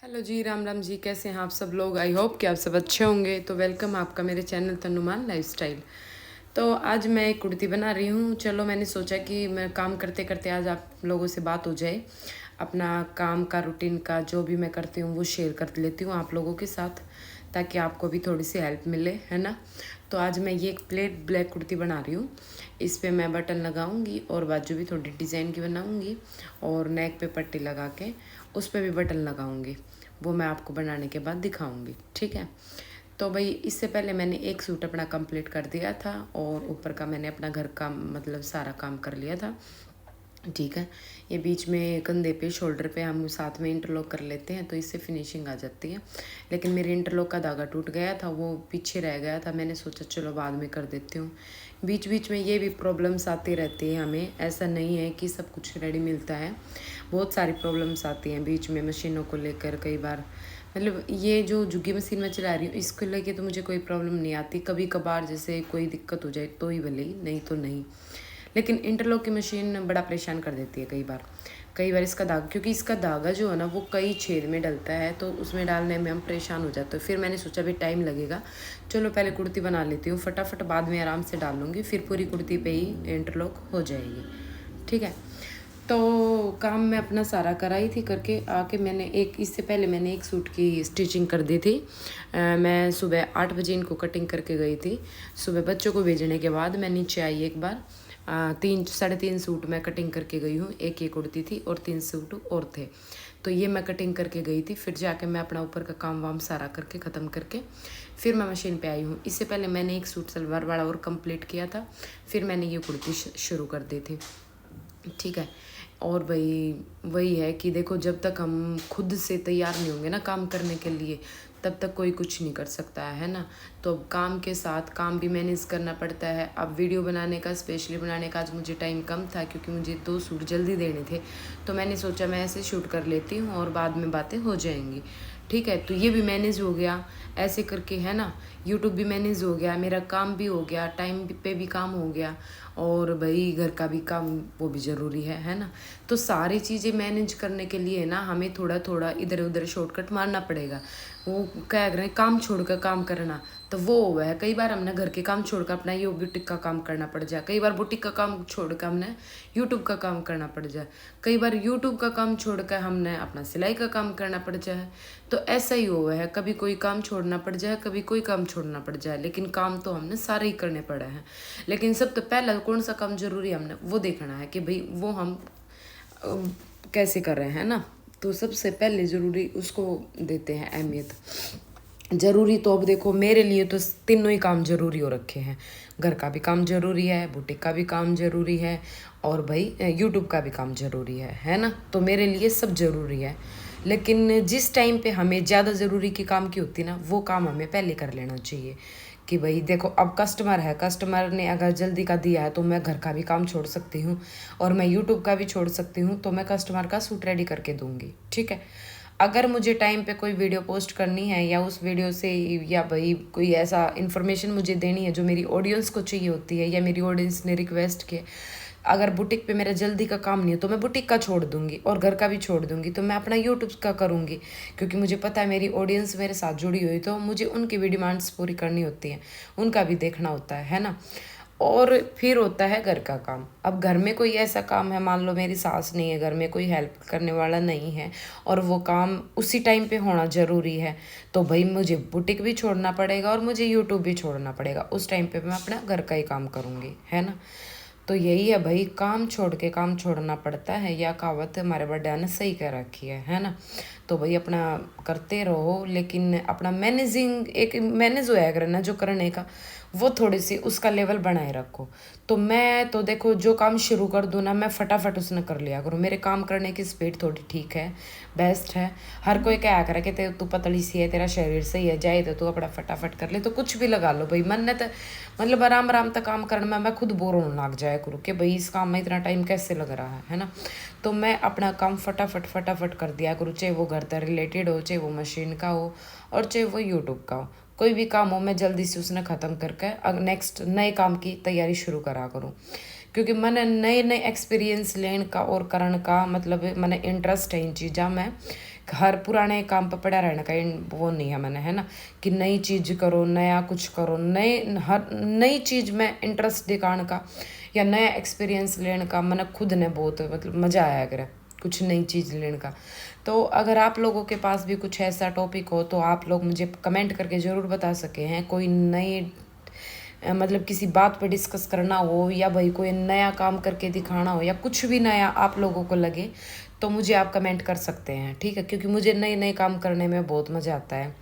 Hello जी, राम राम जी। कैसे हैं आप सब लोग? आई होप कि आप सब अच्छे होंगे। तो वेलकम आपका मेरे चैनल तनुमान लाइफस्टाइल। तो आज मैं एक कुर्ती बना रही हूँ। चलो, मैंने सोचा कि मैं काम करते करते आज आप लोगों से बात हो जाए। अपना काम का रूटीन का जो भी मैं करती हूँ वो शेयर कर लेती हूँ आप लोगों के साथ, ताकि आपको भी थोड़ी सी हेल्प मिले, है ना। तो आज मैं ये एक प्लेट ब्लैक कुर्ती बना रही हूँ। इस पे मैं बटन लगाऊंगी और बाजू भी थोड़ी डिज़ाइन की बनाऊंगी और नेक पे पट्टी लगा के उस पर भी बटन लगाऊंगी। वो मैं आपको बनाने के बाद दिखाऊंगी, ठीक है। तो भाई, इससे पहले मैंने एक सूट अपना कंप्लीट कर दिया था और ऊपर का मैंने अपना घर का मतलब सारा काम कर लिया था, ठीक है। ये बीच में कंधे पे शोल्डर पे हम साथ में इंटरलॉक कर लेते हैं तो इससे फिनिशिंग आ जाती है। लेकिन मेरे इंटरलॉक का धागा टूट गया था, वो पीछे रह गया था। मैंने सोचा चलो बाद में कर देती हूँ। बीच बीच में ये भी प्रॉब्लम्स आती रहती है हमें, ऐसा नहीं है कि सब कुछ रेडी मिलता है। बहुत सारी प्रॉब्लम्स आती हैं बीच में मशीनों को लेकर। कई बार मतलब ये जो झुग्गी मशीन में चला रही हूँ इसको लेके तो मुझे कोई प्रॉब्लम नहीं आती। कभी कभार जैसे कोई दिक्कत हो जाए तो ही भले ही, नहीं तो नहीं। लेकिन इंटरलॉक की मशीन बड़ा परेशान कर देती है कई बार इसका धागा, क्योंकि इसका धागा जो है ना वो कई छेद में डलता है तो उसमें डालने में हम परेशान हो जाते हैं। फिर मैंने सोचा भी टाइम लगेगा, चलो पहले कुर्ती बना लेती हूँ फटाफट, बाद में आराम से डाल लूँगी, फिर पूरी कुर्ती पे ही इंटरलॉक हो जाएगी, ठीक है। तो काम मैं अपना सारा कराई थी करके आके मैंने इससे पहले मैंने एक सूट की स्टिचिंग कर दी थी। मैं सुबह 8 बजे इनको कटिंग करके गई थी। सुबह बच्चों को भेजने के बाद मैं नीचे आई एक बार। 3 साढ़े 3 सूट मैं कटिंग करके गई हूँ। एक ये कुर्ती थी और 3 सूट और थे, तो ये मैं कटिंग करके गई थी। फिर जाके मैं अपना ऊपर का काम वाम सारा करके ख़त्म करके फिर मैं मशीन पे आई हूँ। इससे पहले मैंने एक सूट सलवार वाला और कंप्लीट किया था, फिर मैंने ये कुर्ती शुरू कर दी थी, ठीक है। और वही है कि देखो, जब तक हम खुद से तैयार नहीं होंगे ना काम करने के लिए, तब तक कोई कुछ नहीं कर सकता है ना। तो अब काम के साथ काम भी मैनेज करना पड़ता है। अब वीडियो बनाने का, स्पेशली बनाने का आज मुझे टाइम कम था क्योंकि मुझे 2 सूट जल्दी देने थे। तो मैंने सोचा मैं ऐसे शूट कर लेती हूँ और बाद में बातें हो जाएंगी, ठीक है। तो ये भी मैनेज हो गया ऐसे करके, है ना। यूट्यूब भी मैनेज हो गया, मेरा काम भी हो गया, टाइम पे भी काम हो गया, और भाई घर का भी काम वो भी ज़रूरी है ना। तो सारी चीज़ें मैनेज करने के लिए ना हमें थोड़ा थोड़ा इधर उधर शॉर्टकट मारना पड़ेगा। वो क्या कर रहे हैं, काम छोड़कर काम करना, तो वो हुआ है। कई बार हमने घर के काम छोड़कर अपना ये बुटीक का काम करना पड़ जाए, कई बार बुटीक का काम छोड़कर हमने यूट्यूब का काम करना पड़ जाए, कई बार यूट्यूब का काम छोड़कर हमने अपना सिलाई का काम करना पड़ जाए। तो ऐसा ही हुआ है, कभी कोई काम छोड़ना पड़ जाए, कभी कोई काम छोड़ना पड़ जाए, लेकिन काम तो हमने सारे ही करने पड़े हैं। लेकिन सब तो पहला कौन सा काम जरूरी है हमने वो देखना है कि भाई वो हम कैसे कर रहे हैं ना। तो सबसे पहले ज़रूरी उसको देते हैं अहमियत। ज़रूरी तो अब देखो, मेरे लिए तो तीनों ही काम ज़रूरी हो रखे हैं। घर का भी काम ज़रूरी है, बुटीक का भी काम ज़रूरी है, और भाई यूट्यूब का भी काम ज़रूरी है ना। तो मेरे लिए सब ज़रूरी है। लेकिन जिस टाइम पे हमें ज़्यादा ज़रूरी की काम की होती ना, वो काम हमें पहले कर लेना चाहिए। कि भाई देखो, अब कस्टमर है, कस्टमर ने अगर जल्दी का दिया है तो मैं घर का भी काम छोड़ सकती हूँ और मैं यूट्यूब का भी छोड़ सकती हूँ, तो मैं कस्टमर का सूट रेडी करके दूंगी, ठीक है। अगर मुझे टाइम पे कोई वीडियो पोस्ट करनी है या उस वीडियो से या भाई कोई ऐसा इन्फॉर्मेशन मुझे देनी है जो मेरी ऑडियंस को चाहिए होती है या मेरी ऑडियंस ने रिक्वेस्ट किए, अगर बुटीक पे मेरा जल्दी का काम नहीं है तो मैं बुटीक का छोड़ दूंगी और घर का भी छोड़ दूंगी, तो मैं अपना यूट्यूब का करूंगी। क्योंकि मुझे पता है मेरी ऑडियंस मेरे साथ जुड़ी हुई, तो मुझे उनकी भी डिमांड्स पूरी करनी होती हैं, उनका भी देखना होता है ना। और फिर होता है घर का काम। अब घर में कोई ऐसा काम है, मान लो मेरी सास नहीं है घर में, कोई हेल्प करने वाला नहीं है और वो काम उसी टाइम पे होना ज़रूरी है, तो भाई मुझे बुटीक भी छोड़ना पड़ेगा और मुझे यूट्यूब भी छोड़ना पड़ेगा। उस टाइम पे मैं अपना घर का ही काम करूँगी, है ना। तो यही है भाई, काम छोड़ के काम छोड़ना पड़ता है, या कहावत हमारे बड़े ने सही कह रखी है ना। तो भाई अपना करते रहो, लेकिन अपना मैनेजिंग एक मैनेज होया करना जो करने का, वो थोड़ी सी उसका लेवल बनाए रखो। तो मैं तो देखो, जो काम शुरू कर दूँ ना मैं फटाफट उसने कर लिया करूँ। मेरे काम करने की स्पीड थोड़ी ठीक है, बेस्ट है। हर कोई क्या करे कि तू पतली सी है, तेरा शरीर सही है, जाए तो तू अपना फटाफट कर ले, तो कुछ भी लगा लो भाई। मन ने तो मतलब आराम आराम तक काम करने में मैं खुद बोर होने लग जाया करूँ कि भाई इस काम में इतना टाइम कैसे लग रहा है ना। तो मैं अपना काम फटाफट फटाफट कर दिया करूँ, चाहे वो घर से रिलेटेड हो, चाहे वो मशीन का हो, और चाहे वो यूट्यूब का हो। कोई भी काम हो मैं जल्दी से उसने ख़त्म करके नेक्स्ट नए काम की तैयारी शुरू करा करूँ। क्योंकि मैंने नए नए एक्सपीरियंस लेने का और करने का मतलब मैंने इंटरेस्ट है इन चीज़ा में। हर पुराने काम पर पड़ा रहने का वो नहीं है मैंने, है ना, कि नई चीज़ करो, नया कुछ करो, हर नई चीज़ में इंटरेस्ट दिखाने का या नया एक्सपीरियंस लेने का मैंने खुद ने बहुत मतलब मज़ा आया करे कुछ नई चीज़ लेने का। तो अगर आप लोगों के पास भी कुछ ऐसा टॉपिक हो तो आप लोग मुझे कमेंट करके ज़रूर बता सके हैं। कोई नई मतलब किसी बात पे डिस्कस करना हो या भाई कोई नया काम करके दिखाना हो या कुछ भी नया आप लोगों को लगे तो मुझे आप कमेंट कर सकते हैं, ठीक है, क्योंकि मुझे नए नए काम करने में बहुत मज़ा आता है।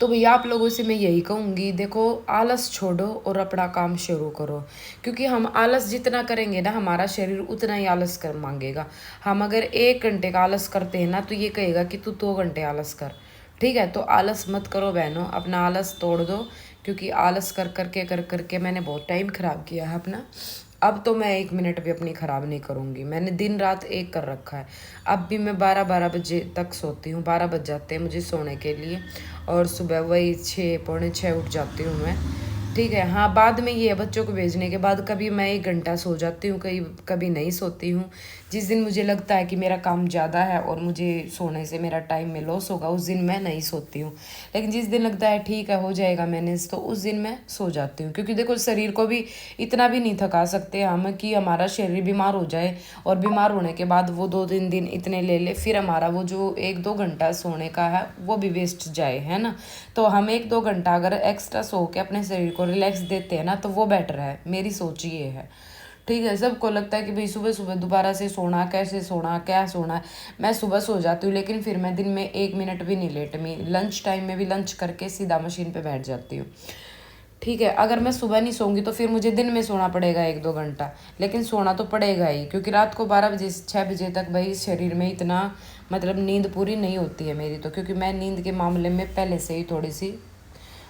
तो भैया आप लोगों से मैं यही कहूँगी, देखो आलस छोड़ो और अपना काम शुरू करो, क्योंकि हम आलस जितना करेंगे ना हमारा शरीर उतना ही आलस कर मांगेगा। हम अगर 1 घंटे का आलस करते हैं ना तो ये कहेगा कि तू 2 घंटे आलस कर, ठीक है। तो आलस मत करो बहनों, अपना आलस तोड़ दो, क्योंकि आलस कर करके मैंने बहुत टाइम ख़राब किया है अपना। अब तो मैं 1 मिनट भी अपनी ख़राब नहीं करूँगी, मैंने दिन रात एक कर रखा है। अब भी मैं 12 बजे तक सोती हूँ, 12 बज जाते हैं मुझे सोने के लिए, और सुबह वही 6 पौने 6 उठ जाती हूँ मैं, ठीक है। हाँ, बाद में ये है बच्चों को भेजने के बाद कभी मैं 1 घंटा सो जाती हूँ, कभी नहीं सोती हूँ। जिस दिन मुझे लगता है कि मेरा काम ज़्यादा है और मुझे सोने से मेरा टाइम में लॉस होगा उस दिन मैं नहीं सोती हूँ। लेकिन जिस दिन लगता है ठीक है हो जाएगा मैनेज तो उस दिन मैं सो जाती हूँ, क्योंकि देखो शरीर को भी इतना भी नहीं थका सकते हम कि हमारा शरीर बीमार हो जाए और बीमार होने के बाद वो 2-3 दिन इतने ले ले, फिर हमारा वो जो 1-2 घंटा सोने का है वो भी वेस्ट जाए, है ना। तो हम 1-2 घंटा अगर एक्स्ट्रा सो के अपने शरीर को रिलैक्स देते हैं ना तो वो बेटर है, मेरी सोच ये है, ठीक है। सबको लगता है कि भाई सुबह सुबह दोबारा से सोना, कैसे सोना, क्या सोना। मैं सुबह सो जाती हूँ लेकिन फिर मैं दिन में 1 मिनट भी नहीं लेटमी, लंच टाइम में भी लंच करके सीधा मशीन पे बैठ जाती हूँ, ठीक है। अगर मैं सुबह नहीं सोऊंगी तो फिर मुझे दिन में सोना पड़ेगा 1-2 घंटा, लेकिन सोना तो पड़ेगा ही, क्योंकि रात को 12 बजे से 6 बजे तक भाई शरीर में इतना मतलब नींद पूरी नहीं होती है मेरी तो, क्योंकि मैं नींद के मामले में पहले से ही थोड़ी सी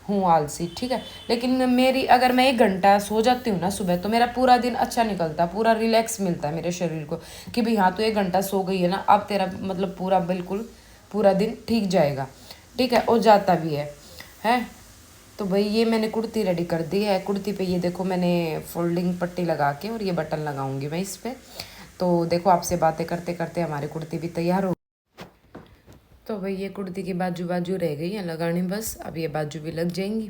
हूँ आलसी, ठीक है। लेकिन मेरी अगर मैं 1 घंटा सो जाती हूँ ना सुबह तो मेरा पूरा दिन अच्छा निकलता, पूरा रिलैक्स मिलता है मेरे शरीर को कि भाई हाँ तो 1 घंटा सो गई है ना, अब तेरा मतलब पूरा बिल्कुल पूरा दिन ठीक जाएगा, ठीक है, और जाता भी है। तो भाई ये मैंने कुर्ती रेडी कर दी है। कुर्ती पे ये देखो मैंने फोल्डिंग पट्टी लगा के और ये बटन लगाऊंगी मैं इस पर। तो देखो आपसे बातें करते करते हमारी कुर्ती भी तैयार हो। तो भाई ये कुर्ती की बाजू बाजू रह गई है लगानी, बस अब ये बाजू भी लग जाएंगी।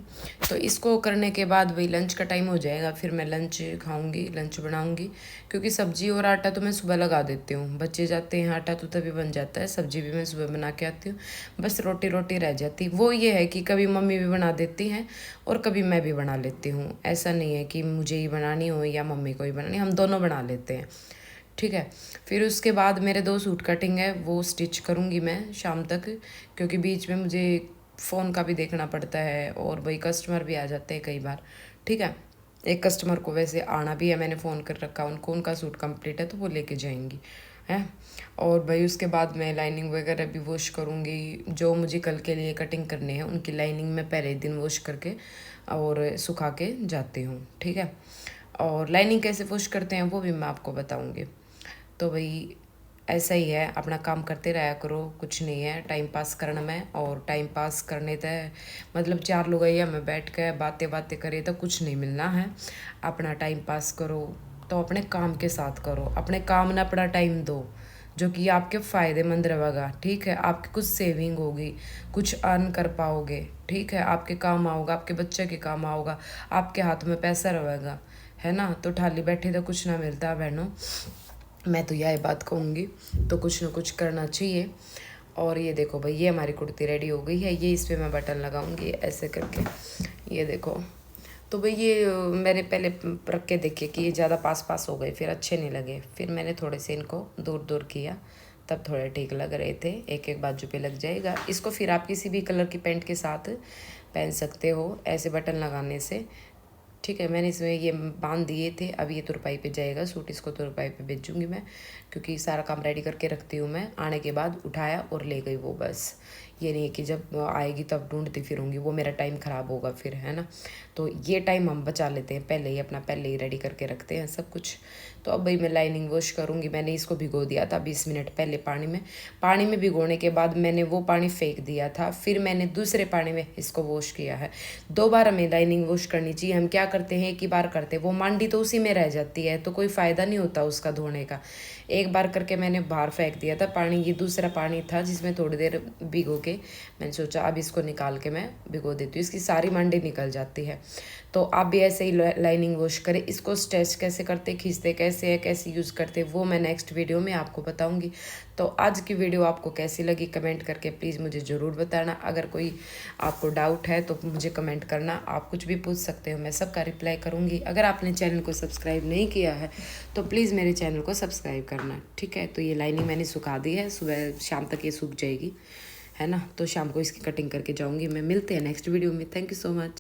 तो इसको करने के बाद भाई लंच का टाइम हो जाएगा, फिर मैं लंच खाऊंगी, लंच बनाऊंगी, क्योंकि सब्जी और आटा तो मैं सुबह लगा देती हूँ, बच्चे जाते हैं आटा तो तभी बन जाता है, सब्जी भी मैं सुबह बना के आती हूँ, बस रोटी रोटी रह जाती। वो ये है कि कभी मम्मी भी बना देती हैं और कभी मैं भी बना लेती हूँ, ऐसा नहीं है कि मुझे ही बनानी हो या मम्मी को ही बनानी, हम दोनों बना लेते हैं, ठीक है। फिर उसके बाद मेरे 2 सूट कटिंग है वो स्टिच करूँगी मैं शाम तक, क्योंकि बीच में मुझे फ़ोन का भी देखना पड़ता है और भाई कस्टमर भी आ जाते हैं कई बार, ठीक है। एक कस्टमर को वैसे आना भी है, मैंने फ़ोन कर रखा, उनको उनका सूट कंप्लीट है तो वो लेके जाएंगी, है। और भाई उसके बाद मैं लाइनिंग वगैरह भी वॉश करूँगी, जो मुझे कल के लिए कटिंग करनी है उनकी लाइनिंग मैं पहले दिन वॉश करके और सुखा के जाती हूँ, ठीक है। और लाइनिंग कैसे वॉश करते हैं वो भी मैं आपको बताऊँगी। तो भाई ऐसा ही है, अपना काम करते रहा करो, कुछ नहीं है टाइम पास करना में, और टाइम पास करने तय मतलब 4 लोग आइए में बैठ के बातें बातें करे तो कुछ नहीं मिलना है। अपना टाइम पास करो तो अपने काम के साथ करो, अपने काम में अपना टाइम दो जो कि आपके फ़ायदेमंद रहेगा, ठीक है। आपकी कुछ सेविंग होगी, कुछ अर्न कर पाओगे, ठीक है, आपके काम आओगा, आपके बच्चे के काम आओगा, आपके हाथ में पैसा रहेगा, है ना। तो ठाली बैठे तो कुछ ना मिलता बहनों, मैं तो यही बात कहूँगी। तो कुछ ना कुछ करना चाहिए। और ये देखो भाई ये हमारी कुर्ती रेडी हो गई है, ये इस पर मैं बटन लगाऊंगी ऐसे करके, ये देखो। तो भाई ये मैंने पहले रख के देखे कि ये ज़्यादा पास पास हो गए, फिर अच्छे नहीं लगे, फिर मैंने थोड़े से इनको दूर दूर किया, तब थोड़े ठीक लग रहे थे। एक एक बाजू पे लग जाएगा, इसको फिर आप किसी भी कलर की पैंट के साथ पहन सकते हो ऐसे बटन लगाने से, ठीक है। मैंने इसमें ये बांध दिए थे, अब ये तुरपाई पे जाएगा सूट, इसको तुरपाई पे भेजूँगी मैं, क्योंकि सारा काम रेडी करके रखती हूँ मैं, आने के बाद उठाया और ले गई वो, बस। ये नहीं कि जब आएगी तब ढूंढती फिरूँगी, वो मेरा टाइम ख़राब होगा फिर, है ना। तो ये टाइम हम बचा लेते हैं, पहले ही अपना पहले ही रेडी करके रखते हैं सब कुछ। तो अब भाई मैं लाइनिंग वॉश करूँगी, मैंने इसको भिगो दिया था 20 मिनट पहले पानी में भिगोने के बाद मैंने वो पानी फेंक दिया था, फिर मैंने दूसरे पानी में इसको वॉश किया है। 2 बार हमें लाइनिंग वॉश करनी चाहिए, हम क्या करते हैं एक ही बार करते हैं, वो मांडी तो उसी में रह जाती है, तो कोई फ़ायदा नहीं होता उसका धोने का। एक बार करके मैंने बाहर फेंक दिया था पानी। ये दूसरा पानी था जिसमें थोड़ी देर भिगो के मैंने सोचा अब इसको निकाल के मैं भिगो देती हूँ, इसकी सारी मंडी निकल जाती है। तो आप भी ऐसे ही लाइनिंग वॉश करें। इसको स्ट्रेच कैसे करते, खींचते कैसे है, कैसे यूज़ करते, वो मैं नेक्स्ट वीडियो में आपको बताऊंगी। तो आज की वीडियो आपको कैसी लगी कमेंट करके प्लीज़ मुझे ज़रूर बताना। अगर कोई आपको डाउट है तो मुझे कमेंट करना, आप कुछ भी पूछ सकते हो, मैं सबका रिप्लाई करूँगी। अगर आपने चैनल को सब्सक्राइब नहीं किया है तो प्लीज़ मेरे चैनल को सब्सक्राइब करना, ठीक है। तो ये लाइनिंग मैंने सुखा दी है, सुबह शाम तक ये सूख जाएगी, है ना। तो शाम को इसकी कटिंग करके जाऊँगी मैं। मिलते हैं नेक्स्ट वीडियो में। Thank you so much.